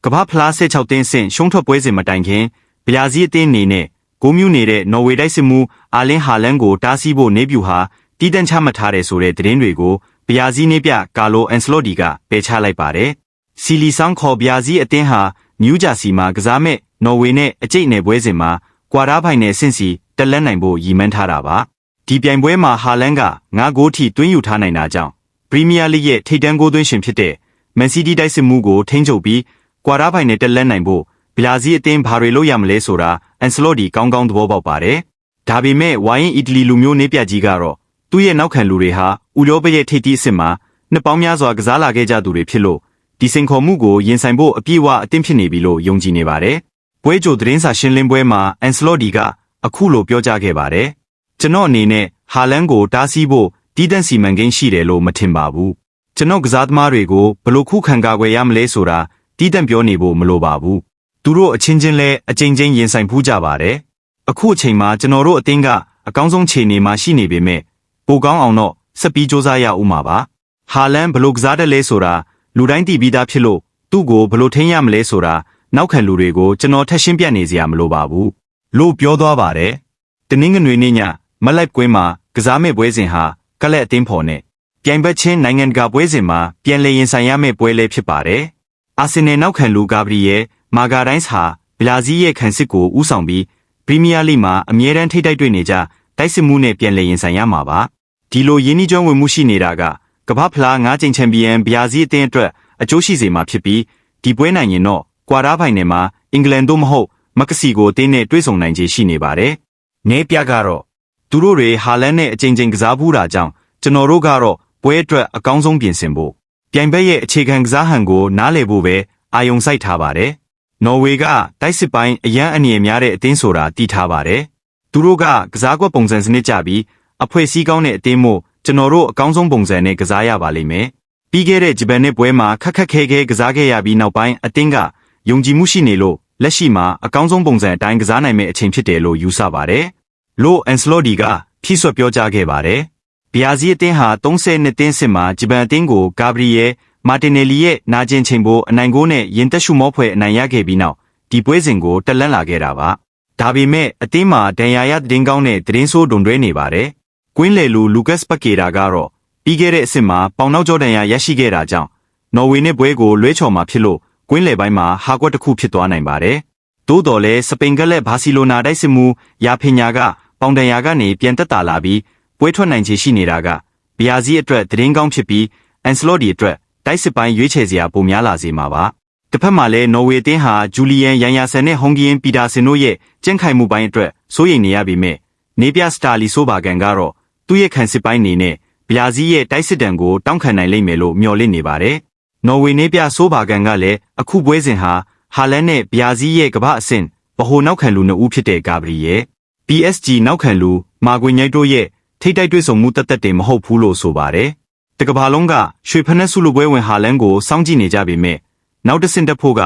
ကမ္ဘာဖလား16တင်းဆင့်ရှုံးထွက်ပွဲစဉ်မတိုင်ခင်ဘရာဇီးအသင်းအနေနဲ့ကိုမြူနေတဲ့နော်ဝေတိုက်စစ်မှုအာလင်းဟာလန်ကိုတားဆီးဖို့နေပြူဟာတီးတန့်ချမှတ်ထားတယ်ဆိုတဲ့သတင်းတွေကိုဘရာဇီးနေပြကာလိုအန်ဆလော့တီကပယ်ချလိုက်ပါတယ်။စီလီဆောင်ခေါ်ဘရာဇီးအသင်းဟာနယူးဂျာစီမှာကစားမဲ့နော်ဝေနဲ့အကျိတ်နယ်ပွဲစဉ်မှာကွာတားဖိုင်နယ်ဆင့်စီတက်လက်နိုင်ဖို့ရည်မှန်းထားတာပါ။ဒီပြိုင်ပွဲမှာဟာလန်က9ဂိုးထိသွင်းယူထားနိုင်တာကြောင့်ပရီးမီးယားလိရဲ့ထိပ်တန်းဂိုးသွင်းရှင်ဖြစ်တဲ့မန်စီးတီးတိုက်စစ်မှုကိုထိန်းချုပ်ပြီးကွာတားဖိုင်နယ်တက်လက်နိုင်ဖို့ဘရာဇီးအသင်းဘာတွေလုပ်ရမလဲဆိုတာအန်ဆလော့တီကောင်းကောင်းသဘောပေါက်ပါတယ်။ဒါပေမဲ့ဝိုင်းအီတလီလူမျိုးနေပြကြီးကတော့သူ့ရဲ့နောက်ခံလူတွေဟာဥရောပရဲ့ထိပ်တီးအဆင့်မှာနှစ်ပေါင်းများစွာကစားလာခဲ့ကြသူတွေဖြစ်လို့ဒီစိန်ခေါ်မှုကိုရင်ဆိုင်ဖို့အပြည့်အဝအသင့်ဖြစ်နေပြီလို့ယုံကြည်နေပါတယ်။ပွဲကြိုသတင်းစာရှင်းလင်းပွဲမှာအန်ဆလော့တီကအခုလိုပြောကြားခဲ့ပါတယ်။ကျွန်တော်အနေနဲ့ဟာလန်ကိုတားဆီးဖို့တီးတန့်စီမံကိန်းရှိတယ်လို့မထင်ပါဘူး။ကျွန်တော်ကစားသမားတွေကိုဘယ်လိုခုခံကာကွယ်ရမလဲဆိုတာတီးတန့်ပြောနေဖို့မလိုပါဘူး။သူတို့အချင်းချင်းလဲအကြိမ်ကြိမ်ရင်ဆိုင်ဖူးကြပါတယ်။အခုအချိန်မှာကျွန်တော်တို့အသင်းကအကောင်းဆုံးခြေအနေမှာရှိနေပေမဲ့ပိုကောင်းအောင်တော့ဆက်ပြီးစူးစမ်းရဦးမှာပါ။ဟာလန်ဘယ်လိုကစားတတ်လဲဆိုတာလူတိုင်းသိပြီးသားဖြစ်လို့သူ့ကိုဘယ်လိုထိန်းရမလဲဆိုတာနောက်ခံလူတွေကိုကျွန်တော်ထပ်ရှင်းပြနေစရာမလိုပါဘူး။လို့ပြောသွားပါတယ်။တနင်္ဂနွေနေ့ညမလိုက်ကွင်းမှာကစားမဲ့ပွဲစဉ်ဟာကလက်အသင်းဖော်နဲ့ပြိုင်ဘက်ချင်းနိုင်ငံတကာပွဲစဉ်မှာပြန်လည်ရင်ဆိုင်ရမယ့်ပွဲလေးဖြစ်ပါတယ်။အာဆင်နယ်နောက်ခံလူဂါဘရီယယ်မာဂါဒိုင်းစ်ဟာဘရာဇီးရဲ့ခံစစ်ကိုဦးဆောင်ပြီးပရီးမီးယားလိမှာအမြဲတမ်းထိတိုက်တွေ့နေကြတိုက်စစ်မှုနဲ့ပြန်လည်ရင်ဆိုင်ရမှာပါ။ဒီလိုရင်းနှီးကျွမ်းဝင်မှုရှိနေတာကကမ္ဘာဖလား9ကြိမ်ချန်ပီယံဘရာဇီးအသင်းအတွက်အကျိုးရှိစေမှာဖြစ်ပြီးဒီပွဲနိုင်ရင်တော့ကွာတားဖိုင်နယ်မှာအင်္ဂလန်တို့မဟုတ်မက္ကဆီကိုအသင်းနဲ့တွေ့ဆုံနိုင်ခြေရှိနေပါတယ်။နေပြကတော့သူတို့တွေဟာလန်နဲ့အကြိမ်ကြိမ်ကစားဘူးတာကြောင့်ကျွန်တော်တို့ကတော့ပွဲအတွက်အကောင်းဆုံးပြင်ဆင်ဖို့ပြိုင်ဘက်ရဲ့အခြေခံကစားဟန်ကိုနားလည်ဖို့ပဲအာယုံစိုက်ထားပါတယ်။နော်ဝေကတိုက်စစ်ပိုင်းအရန်အနေအများတဲ့အသင်းဆိုတာတည်ထားပါတယ်။သူတို့ကကစားကွက်ပုံစံစနစ်ကြပြီးအဖွဲ့စည်းကောင်းတဲ့အသင်းမို့ကျွန်တော်တို့အကောင်းဆုံးပုံစံနဲ့ကစားရပါလိမ့်မယ်။ပြီးခဲ့တဲ့ဂျပန်နဲ့ပွဲမှာခက်ခက်ခဲခဲကစားခဲ့ရပြီးနောက်ပိုင်းအသင်းကယုံကြည်မှုရှိနေလို့လက်ရှိမှာအကောင်းဆုံးပုံစံအတိုင်းကစားနိုင်မယ့်အချိန်ဖြစ်တယ်လို့ယူဆပါတယ်။လို့အန်ဆလော့တီကဖြည့်ဆွတ်ပြောကြားခဲ့ပါတယ်။ဘရာဇီးအသင်းဟာ32တင်းစစ်မှာဂျပန်အသင်းကိုဂါဘရီယယ်မာတင်နယ်လီရဲ့နာကျင်ချိန်ဖို့အနိုင်ဂိုးနဲ့ရင်သက်ရှုမောဖွဲ့အနိုင်ရခဲ့ပြီးနောက်ဒီပွဲစဉ်ကိုတက်လန့်လာခဲ့တာပါ။ဒါပေမဲ့အသင်းမှာဒဏ်ရာရသတင်းကောင်းနဲ့သတင်းဆိုးတွန်တွဲနေပါတယ်။ကွင်းလေလူလူကတ်ပတ်ကေတာကတော့ပြီးခဲ့တဲ့အဆင့်မှာပေါင်နောက်ကျောဒဏ်ရာရရှိခဲ့တာကြောင့်နော်ဝေနဲ့ပွဲကိုလွဲချော်မှာဖြစ်လို့ကွင်းလေပိုင်းမှာဟာကွက်တစ်ခုဖြစ်သွားနိုင်ပါတယ်။သို့တော်လည်းစပိန်ကလက်ဘာစီလိုနာတိုက်စစ်မှုယာဖင်ညာကပေါင်ဒဏ်ရာကနေပြန်သက်သာလာပြီးပွဲထွက်နိုင်ခြေရှိနေတာကဘရာဇီးအတွက်သတင်းကောင်းဖြစ်ပြီးအန်ဆလော့တီအတွက်တိုက်စစ်ပိုင်းရွေးချယ်စရာပိုများလာစေမှာပါ။တစ်ဖက်မှာလည်းနော်ဝေအသင်းဟာဂျူလီယန်ရန်ယာဆန်နဲ့ဟွန်ဂီယန်ပီတာဆင်တို့ရဲ့ကြန့်ခိုင်မှုပိုင်းအတွက်စိုးရိမ်နေရပေမဲ့နေပြစတာလီဆိုဘာကန်ကတော့သူ့ရဲ့ခံစစ်ပိုင်းနေနဲ့ဘရာဇီးရဲ့တိုက်စစ်တံကိုတောင်းခံနိုင်လိမ့်မယ်လို့မျှော်လင့်နေပါတယ်။နော်ဝေနေပြဆိုဘာကန်ကလည်းအခုပွဲစဉ်ဟာဟာလန်နဲ့ဘရာဇီးရဲ့ကမ္ဘာအဆင့်ဗဟိုနောက်ခံလူ2ဦးဖြစ်တဲ့ဂါဘရီယယ် PSG နောက်ခံလူမာဂွင်ညိုက်တို့ရဲ့ထိတိုက်တွေ့ဆုံမှုတသက်တင်မဟုတ်ဘူးလို့ဆိုပါတယ်။တကဘာလုံးကရွှေဖနက်ဆုလိုပွဲဝင်ဟာလန်ကိုစောင့်ကြည့်နေကြပေမဲ့နောက်တစ်ဆင့်တက်ဖို့က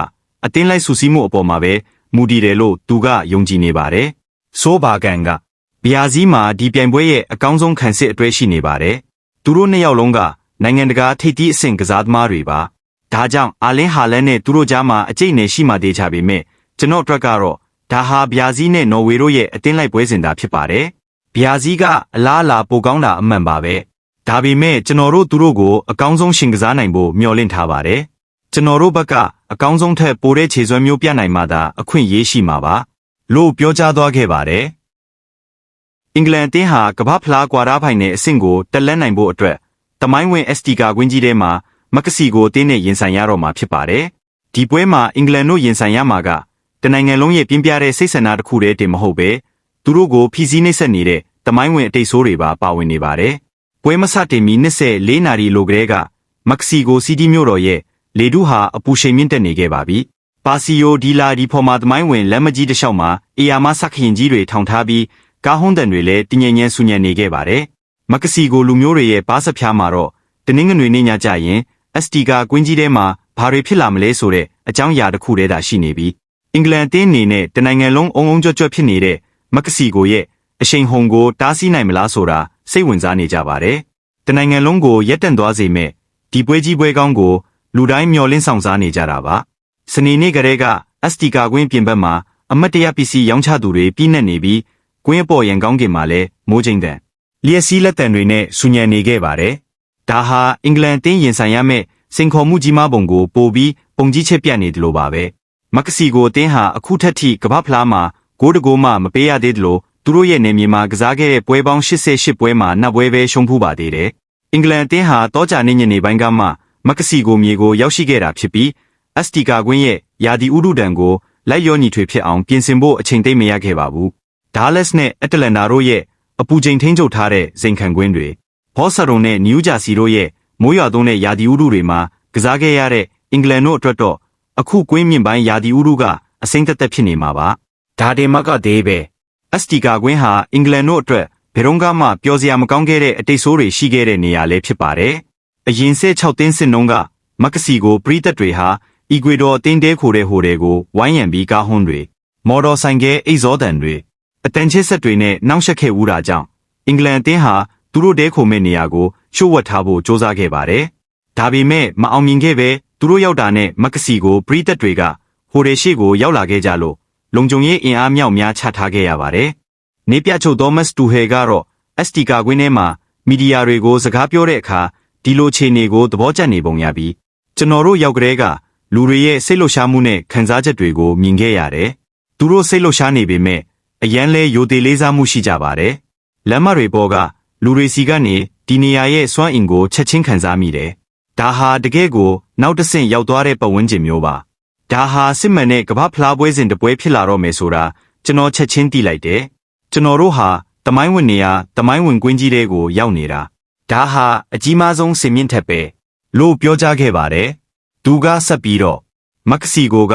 အတင်းလိုက်ဆူဆီးမှုအပေါ်မှာပဲမူတည်တယ်လို့သူကယုံကြည်နေပါတယ်။ဆိုဘာကန်ကဘရာဇီးမှာဒီပြိုင်ပွဲရဲ့အကောင်းဆုံးခံစစ်အတွဲရှိနေပါတယ်။သူတို့နှစ်ယောက်လုံးကနိုင်ငံတကာထိပ်သီးအဆင့်ကစားသမားတွေပါ။ဒါကြောင့်အာလင်းဟာလန်နဲ့သူတို့ကြားမှာအကျိတ်နယ်ရှိမှသေးချပေမဲ့ကျွန်တော်အတွက်ကတော့ဒါဟာဘရာဇီးနဲ့နော်ဝေတို့ရဲ့အတင်းလိုက်ပွဲစဉ်သာဖြစ်ပါတယ်။ဘရာဇီးကအလားအလာပိုကောင်းတာအမှန်ပါပဲ။ဒါပေမဲ့ကျွန်တော်တို့သူတို့ကိုအကောင်းဆုံးရှင်ကစားနိုင်ဖို့မျှော်လင့်ထားပါတယ်။ကျွန်တော်တို့ဘက်ကအကောင်းဆုံးထက်ပိုတဲ့ခြေစွမ်းမျိုးပြနိုင်မှသာအခွင့်အရေးရှိမှာပါလို့ပြောကြားသွားခဲ့ပါတယ်။အင်္ဂလန်အသင်းဟာကမ္ဘာဖလားကွာတားဖိုင်နယ်အဆင့်ကိုတက်လှမ်းနိုင်ဖို့အတွက်တမိုင်းဝင် ST ကကွင်းကြီးထဲမှာမက္ကဆီကိုအသင်းနဲ့ရင်ဆိုင်ရတော့မှာဖြစ်ပါတယ်။ဒီပွဲမှာအင်္ဂလန်တို့ရင်ဆိုင်ရမှာကတနိုင်ငံလုံးရဲ့ပြင်းပြတဲ့စိတ်ဆန္ဒတစ်ခုတည်းတင်မဟုတ်ပဲသူတို့ကိုဖိစီးနှိပ်စက်နေတဲ့တမိုင်းဝင်အတိတ်ဆိုးတွေပါဝင်နေပါတယ်။ပွဲမစတင်မီ24နာရီလိုကလေးကမက္ကဆီကိုစီးတီးမြို့တော်ရဲ့လေထုဟာအပူရှိန်မြင့်တက်နေခဲ့ပါပြီ။ပါစီယိုဒီလာဒီဖော်မာတမိုင်းဝင်လမ်းမကြီးတစ်လျှောက်မှာအေယာမစခရင်ကြီးတွေထောင်ထားပြီးကားဟုန်းတန်တွေလည်းတညင်ညံဆူညံနေခဲ့ပါတယ်။မက္ကဆီကိုလူမျိုးတွေရဲ့ဘားစဖျားမှာတော့တနင်္ဂနွေနေ့ညကျရင် ST ကကွင်းကြီးထဲမှာဘာတွေဖြစ်လာမလဲဆိုတဲ့အကြောင်းအရာတစ်ခုတည်းသာရှိနေပြီးအင်္ဂလန်အသင်းအနေနဲ့တနိုင်ငံလုံးအုံအုံကြွကြွဖြစ်နေတဲ့မက္ကဆီကိုရဲ့အရှိန်ဟုန်ကိုတားဆီးနိုင်မလားဆိုတာစိတ်ဝင်စားနေကြပါတယ်။တနိုင်ငံလုံးကိုရက်တန့်သွားစေမဲ့ဒီပွဲကြီးပွဲကောင်းကိုလူတိုင်းမျှော်လင့်ဆောင်စားနေကြတာပါ စနေနေ့ကလေးကအက်စတီကာကွင်းပြင်ပမှာအမတ်တရပစ္စည်းရောင်းချသူတွေပြည့်နှက်နေပြီးကွင်းအပေါ်ရန်ကောင်းကင်မှာလည်းမိုးချိန်တန်လျက်စီးလက်တံတွေနဲ့ဆူညံနေခဲ့ပါတယ်။ဒါဟာအင်္ဂလန်တင်းရင်ဆိုင်ရမယ့်စင်ခေါ်မှုကြီးမားပုံကိုပိုပြီးပုံကြီးချက်ပြနေတယ်လို့ပါပဲ။မက္ကဆီကိုအသင်းဟာအခုထက်ထိကမ္ဘာဖလားမှာဂိုးတကိုးမှမပေးရသေးတယ်လို့သူတို့ရဲ့နေမြေမှာကစားခဲ့တဲ့ပွဲပေါင်း88ပွဲမှာနှစ်ပွဲပဲရှုံးဖူးပါသေးတယ်။အင်္ဂလန်အသင်းဟာတောကြနေညနေပိုင်းကမှမက္ကဆီကိုမြေကိုရောက်ရှိခဲ့တာဖြစ်ပြီးအက်စတီကာကွင်းရဲ့ယာဒီဥဒုဒံကိုလိုက်လျောညီထွေဖြစ်အောင်ပြင်ဆင်ဖို့အချိန်သိမ့်မရခဲ့ပါဘူး။ဒါလက်စ်နဲ့အက်တလန်တာတို့ရဲ့အပူချိန်ထိန်းချုပ်ထားတဲ့ဇိမ်ခံကွင်းတွေဘော့ဆာရွန်နဲ့နယူးဂျာစီတို့ရဲ့မိုးရွာသွန်းတဲ့ယာဒီဥဒုတွေမှာကစားခဲ့ရတဲ့အင်္ဂလန်တို့အတွက်တော့အခုကွင်းမြင့်ပိုင်းယာဒီဥဒုကအစိမ့်သက်သက်ဖြစ်နေမှာပါ။ဒါတင်မကသေးပဲအက်စတီကာကွင်းဟာအင်္ဂလန်တို့အတွက်ဘယ်တော့မှပျော်စရာမကောင်းခဲ့တဲ့အတိတ်ဆိုးတွေရှိခဲ့တဲ့နေရာလည်းဖြစ်ပါတယ်။အရင်16သင်းစစ်နှုန်းကမက္ကဆီကိုပရိသတ်တွေဟာအီကွေဒေါ်အသင်းတဲခိုတဲ့ဟိုတွေကိုဝိုင်းရံပြီးကားဟွန်းတွေမော်တော်ဆိုင်ကဲအိတ်ဇောတန်တွေအတန်ချစ်ဆက်တွေနဲ့နှောင့်ယှက်ခဲ့ဦးတာကြောင့်အင်္ဂလန်အသင်းဟာသူတို့တဲခိုမဲ့နေရာကိုရှို့ဝှက်ထားဖို့စ조사ခဲ့ပါတယ်။ဒါပေမဲ့မအောင်မြင်ခဲ့ပဲသူတို့ရောက်တာနဲ့မက္ကဆီကိုပရိသတ်တွေကဟိုတွေရှိကိုရောက်လာခဲ့ကြလို့လုံခြုံရေးအင်အားမြောက်များချထားခဲ့ရပါတယ်။နေပြချုပ်သောမတ်စတူဟယ်ကတော့အက်စတီကာကွင်းထဲမှာမီဒီယာတွေကိုစကားပြောတဲ့အခါဒီလိုခြေနေကိုသဘောကျနေပုံရပြီးကျွန်တော်တို့ရောက်ကလေးကလူတွေရဲ့စိတ်လှုပ်ရှားမှုနဲ့ခံစားချက်တွေကိုမြင်ခဲ့ရတယ်။သူတို့စိတ်လှုပ်ရှားနေပေမဲ့အရန်လဲယိုသေးလေးစားမှုရှိကြပါတယ်။လမ်းမတွေပေါ်ကလူတွေစီကနေဒီနေရာရဲ့စွမ်းအင်ကိုချက်ချင်းခံစားမိတယ်။ဒါဟာတကယ်ကိုနောက်တစ်ဆင့်ရောက်သွားတဲ့ပတ်ဝန်းကျင်မျိုးပါ။ဒါဟာစစ်မှန်တဲ့ကမ္ဘာဖလားပွဲစဉ်တစ်ပွဲဖြစ်လာတော့မယ်ဆိုတာကျွန်တော်ချက်ချင်းသိလိုက်တယ်။ကျွန်တော်တို့ဟာတမိုင်းဝင်နေရာတမိုင်းဝင်ကွင်းကြီးတွေကိုရောက်နေတာ။ဒါဟာအကြီးမားဆုံးစင်မြင့်ထက်ပဲလို့ပြောကြားခဲ့ပါတယ်။သူကဆက်ပြီးတော့မက္ကဆီကိုက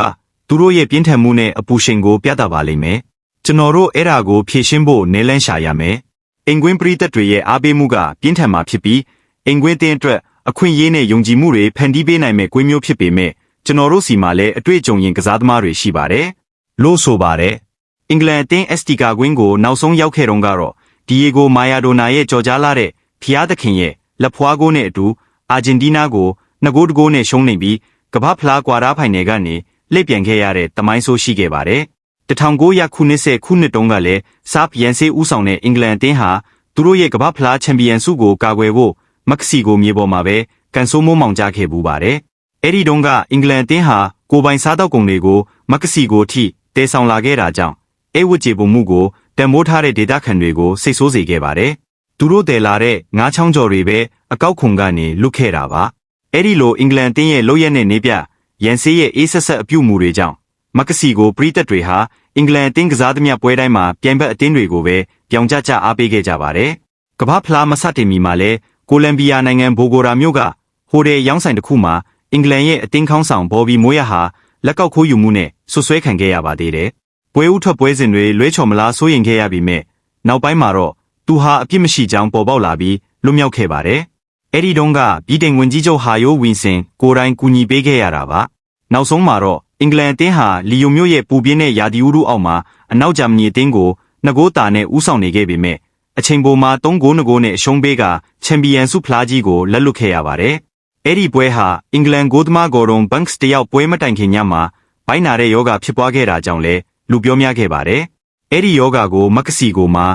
သူတို့ရဲ့ပြင်းထန်မှုနဲ့အပူချိန်ကိုပြသပါလိမ့်မယ်။ကျွန်တော်တို့အဲ့ဒါကိုဖြေရှင်းဖို့နည်းလမ်းရှာရမယ်။အင်ကွင်းပရိသတ်တွေရဲ့အားပေးမှုကပြင်းထန်မှာဖြစ်ပြီးအင်ကွင်းတင်းအတွက်အခွင့်အရေးနဲ့ယုံကြည်မှုတွေဖန်တီးပေးနိုင်မဲ့ကွင်းမျိုးဖြစ်ပေမဲ့ကျွန်တော်တို့စီမှာလည်းအတွေ့အကြုံရင်ကစားသမားတွေရှိပါတယ်။လို့ဆိုပါတယ်။အင်္ဂလန်အသင်းအက်စတီကာကွင်းကိုနောက်ဆုံးရောက်ခဲ့တုန်းကတော့ဒီယေဂိုမာယာဒိုနာရဲ့ကြော်ကြားလာတဲ့ဖျားသခင်ရဲ့လက်ဖွားကိုနဲ့အတူအာဂျင်တီးနားကို2ဂိုးတကိုးနဲ့ရှုံးနေပြီးကမ္ဘာဖလားကွာတားဖိုင်နယ်ကနေလှည့်ပြန်ခဲ့ရတဲ့တမိုင်းဆိုးရှိခဲ့ပါတယ်။1990ခုနှစ်တုန်းကလည်းဆာ့ဖ်ရန်ဆေးဦးဆောင်တဲ့အင်္ဂလန်အသင်းဟာသူတို့ရဲ့ကမ္ဘာဖလားချန်ပီယံဆုကိုကာကွယ်ဖို့မက္ကဆီကိုမြေပေါ်မှာပဲကန်ဆိုးမိုးမောင်ကြခဲ့ပူပါတယ်။အဲ့ဒီတုန်းကအင်္ဂလန်အသင်းဟာကိုပိုင်စားတောက်ကုန်တွေကိုမက္ကဆီကိုထိတည်ဆောင်လာခဲ့တာကြောင့်အဲဝတ်ကျေပုံမှုကိုတန်မိုးထားတဲ့ဒေသခံတွေကိုစိတ်ဆိုးစေခဲ့ပါတယ်။သူတို့တည်လာတဲ့ငါးချောင်းကျော်တွေပဲအကောက်ခုံကနေလွတ်ခဲ့တာပါ။အဲ့ဒီလိုအင်္ဂလန်အသင်းရဲ့လုပ်ရက်နဲ့နေပြရန်ဆေးရဲ့အေးဆက်ဆက်အပြုတ်မှုတွေကြောင့်မက္ကဆီကိုပရိသတ်တွေဟာအင်္ဂလန်အသင်းကစားသမျှပွဲတိုင်းမှာပြိုင်ဘက်အသင်းတွေကိုပဲပြောင်ကျကျအားပေးခဲ့ကြပါတယ်။ကမ္ဘာဖလားမစတင်မီမှာလဲကိုလံဘီယာနိုင်ငံဘိုဂိုရာမြို့ကဟိုတယ်ရောင်းဆိုင်တစ်ခုမှာအင်္ဂလန်ရဲ့အသင်းခေါင်းဆောင်ဘော်ဘီမိုးယာဟာလက်ကောက်ခိုးယူမှုနဲ့ဆွဆွဲခံခဲ့ရပါသေးတယ်။ပွဲဥထွက်ပွဲစဉ်တွေလွဲချော်မလားစိုးရင်ခဲ့ရပြီးမြဲနောက်ပိုင်းမှာတော့သူဟာအပြစ်မရှိကြောင်းပေါ်ပေါက်လာပြီးလွတ်မြောက်ခဲ့ပါတယ်။အဲ့ဒီတုန်းကပြည်တိုင်ဝင်ကြီးချုပ်ဟာယိုဝင်းစင်ကိုယ်တိုင်ကူညီပေးခဲ့ရတာပါ။နောက်ဆုံးမှာတော့အင်္ဂလန်အသင်းဟာလီယိုမြို့ရဲ့ပူပြင်းတဲ့ယာဒီဥရုအောက်မှာအနောက်ဂျာမနီအသင်းကို2ဂိုးတာနဲ့ဦးဆောင်နေခဲ့ပေမဲ့အချိန်ပိုမှာ3ဂိုး2ဂိုးနဲ့အရှုံးပေးကချန်ပီယံဆုဖလားကြီးကိုလက်လွတ်ခဲ့ရပါတယ်။အဲ့ဒီပွဲဟာအင်္ဂလန်ဂိုးသမားဂေါ်ရွန်ဘန့်စ်တယောက်ပွဲမတိုင်ခင်ညမှာဘိုင်းနာတဲ့ယောဂဖြစ်ပွားခဲ့တာကြောင့်လဲလူပြောများခဲ့ပါတယ်။အဲ့ဒီယောဂကိုမက္ကဆီကိုမှာ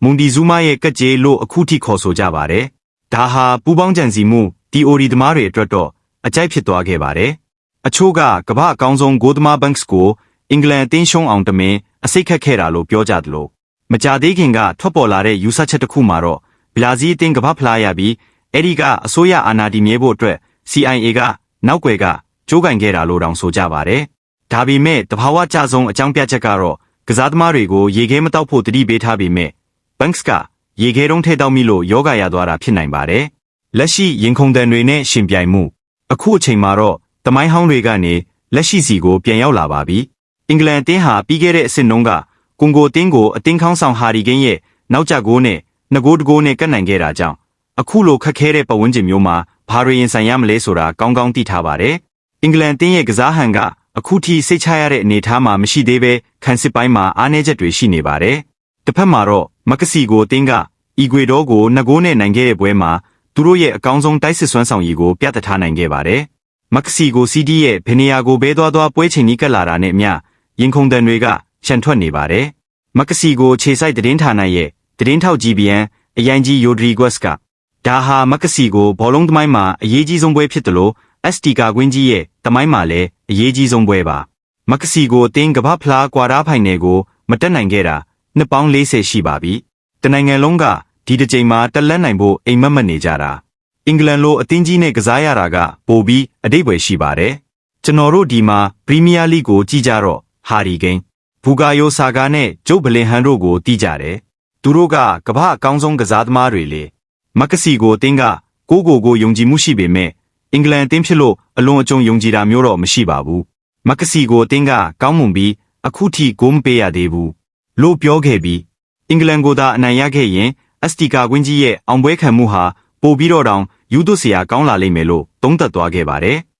မွန်ဒီဇူးမားရဲ့ကက်ကျေးလို့အခုထိခေါ်ဆိုကြပါတယ်။ဒါဟာပူပေါင်းကြံစီမှုတီအိုရီသမားတွေအတွက်တော့အကြိုက်ဖြစ်သွားခဲ့ပါတယ်။အချို့ကကမ္ဘာအကောင်းဆုံးဂိုးသမားဘန့်စ်ကိုအင်္ဂလန်အသင်းရှုံးအောင်တမင်အစိတ်ခတ်ခဲ့တာလို့ပြောကြသလိုမကြသေးခင်ကထွက်ပေါ်လာတဲ့ယူဆချက်တစ်ခုမှာတော့ဘရာဇီးအသင်းကမ္ဘာဖလားရပြီးအဲ့ဒီကအစိုးရအာဏာတည်မြဲဖို့အတွက် CIA ကနောက်ွယ်ကကြိုးကင်ခဲ့တာလို့တောင်ဆိုကြပါတယ်။ဒါပေမဲ့တဘာဝကျဆုံးအကြောင်းပြချက်ကတော့ကစားသမားတွေကိုရေခဲမတောက်ဖို့တတိပေးထားပေမဲ့ဘန့်စ်ကရေခဲတုံးထဲတောက်မိလို့ယောဂရသွားတာဖြစ်နိုင်ပါတယ်။လက်ရှိရင်ခုန်တန်တွေနဲ့ရှင်ပြိုင်မှုအခုအချိန်မှာတော့တမိုင်းဟောင်းတွေကနေလက်ရှိစီကိုပြန်ရောက်လာပါပြီ။အင်္ဂလန်အသင်းဟာပြီးခဲ့တဲ့အဆင့်နှုန်းကကွန်ဂိုအသင်းကိုအသင်းခေါင်းဆောင်ဟာရီကိန်းရဲ့နောက်ကျဂိုးနဲ့2ဂိုးတကိုးနဲ့ကတ်နိုင်ခဲ့တာကြောင့်အခုလိုခက်ခဲတဲ့ပတ်ဝန်းကျင်မျိုးမှာဘာတွေရင်ဆိုင်ရမလဲဆိုတာကောင်းကောင်းသိထားပါတယ်။အင်္ဂလန်အသင်းရဲ့ကစားဟန်ကအခုထိစိတ်ချရတဲ့အနေအထားမှာမရှိသေးပဲခံစစ်ပိုင်းမှာအားနည်းချက်တွေရှိနေပါတယ်။တစ်ဖက်မှာတော့မက္ကဆီကိုအသင်းကအီကွေဒေါကို2ဂိုးနဲ့နိုင်ခဲ့တဲ့ပွဲမှာသူတို့ရဲ့အကောင်းဆုံးတိုက်စစ်စွမ်းဆောင်ရည်ကိုပြသထားနိုင်ခဲ့ပါတယ်။ မက္ကဆီကိုစီးတီးရဲ့ဘယ်နေရာကိုဘဲသွားပွဲချိန်နီးကပ်လာတာနဲ့အမျှရင်ခုန်တန်တွေကရှန်ထွက်နေပါတယ်။မက္ကဆီကိုခြေစိုက်သတင်းဌာနရဲ့သတင်းထောက်ကြီးပြန်အရိုင်ကြီးယိုဒရီဂွက်စ်ကဒါဟာမက္ကဆီကိုဘောလုံးသမိုင်းမှာအရေးကြီးဆုံးပွဲဖြစ်တယ်လို့ ST ကာကွင်းကြီးရဲ့သမိုင်းမှာလည်းအရေးကြီးဆုံးပွဲပါ။မက္ကဆီကိုအသင်းကမ္ဘာ့ဖလားကွာတားဖိုင်နယ်ကိုမတက်နိုင်ခဲ့တာနှစ်ပေါင်း40ရှိပါပြီ။တနိုင်ငံလုံးကဒီတစ်ချိန်မှာတက်လက်နိုင်ဖို့အိမ်မက်မက်နေကြတာ။အင်္ဂလန်လိုအသင်းကြီးနဲ့ကစားရတာကပိုပြီးအဓိပ္ပာယ်ရှိပါတယ်။ကျွန်တော်တို့ဒီမှာပရီးမီးယားလိကိုကြည့်ကြတော့ဟာရီကိန်းဘူကာယိုဆာဂါနဲ့ဂျုတ်ဘလင်ဟန်တို့ကိုတီးကြတယ်။သူတို့ကကမ္ဘာအကောင်းဆုံးကစားသမားတွေလေ။မက္ကဆီကိုအသင်းကကိုယုံကြည်မှုရှိပေမဲ့အင်္ဂလန်အသင်းဖြစ်လို့အလွန်အကျွံယုံကြည်တာမျိုးတော့မရှိပါဘူး။မက္ကဆီကိုအသင်းကကောင်းမွန်ပြီးအခုထိဂိုးမပေးရသေးဘူးလို့ပြောခဲ့ပြီးအင်္ဂလန်ကိုသာအနိုင်ရခဲ့ရင်ST ကာကွင်းကြီးရဲ့အောင်ပွဲခံမှုဟာပိုပြီးတော့တောင်ယူသွစရာကောင်းလာလိမ့်မယ်လို့သုံးသပ်သွားခဲ့ပါတယ်။